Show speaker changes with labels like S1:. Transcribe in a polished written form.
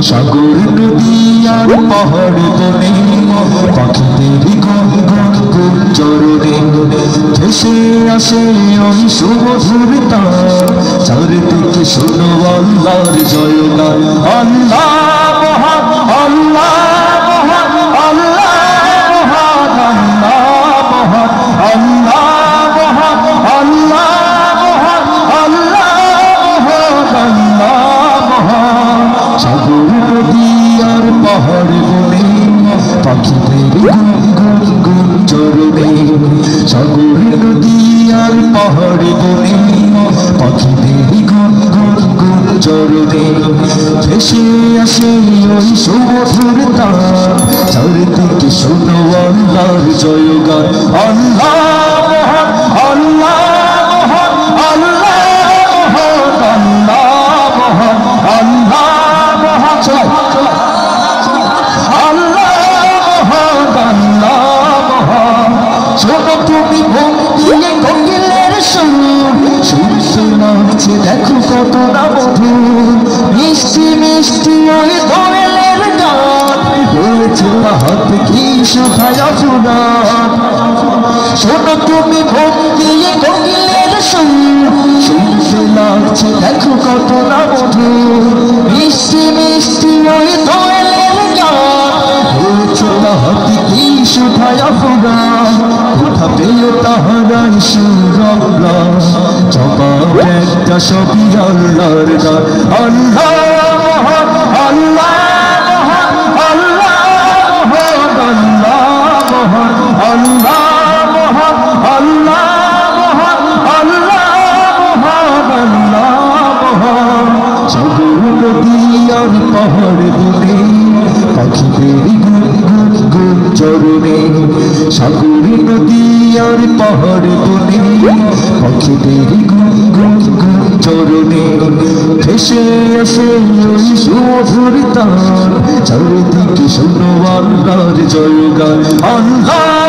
S1: সাগর নদী আর পাহাড় বনে পাখিদের গনগন গুঞ্জরণে ভেসে আসে ওই সুমধুর তার চারিদিকে শোনো আল্লাহর জয়গান আল্লাহ মহান আল্লাহ মহান আল্লাহ মহান আল্লাহ মহান আল্লাহ মহান আল্লাহ মহান আল্লাহ মহান আল্লাহ মহান সাগর নদী আর পাহাড় বনে পাখিদের গুনগুন গুঞ্জরণে সাগর নদী আর পাহাড় বনে পাখিদের গুনগুন গুঞ্জরণে ভেসে আসে ওই সুমধুর তার চারিদিকে শোনো আল্লাহর জয়গান আল্লাহ মহান আল্লাহ মহান আল্লাহ মহান আল্লাহ মহান আল্লাহ মহান শোনো তুমি ভঙ্গিলে কোকিলের সুর শুনতে লাগছে দেখো কত না মধুর মিষ্টি মিষ্টি ওই দোয়েলের গান বলেছে হাত কি শুধায় ফুরান শোনো তুমি ভঙ্গিলে কোকিলের সুর শুনতে লাগছে দেখো কত না মধুর মিষ্টি মিষ্টি ওই দোয়েলের গান বলেছে হাত কি শুধায় ফুরান কোথা পেল তাহারাই সুরবলা জবাব একটা সবই আল্লাহর গান আল্লাহ মহান আল্লাহ মহান আল্লাহ মহান আল্লাহ মহান আল্লাহ মহান আল্লাহ মহান আল্লাহ মহান সাগর নদী আর পাহাড় বনে পাখিদের গুনগুন গুঞ্জরণে সাগর নদী আর পাহাড় বনে পাখিদের গুনগুন গুঞ্জরণে ভেসে আসে ওই সুমধুর তার চারিদিকে শোনো আল্লাহর জয়গান আল্লাহ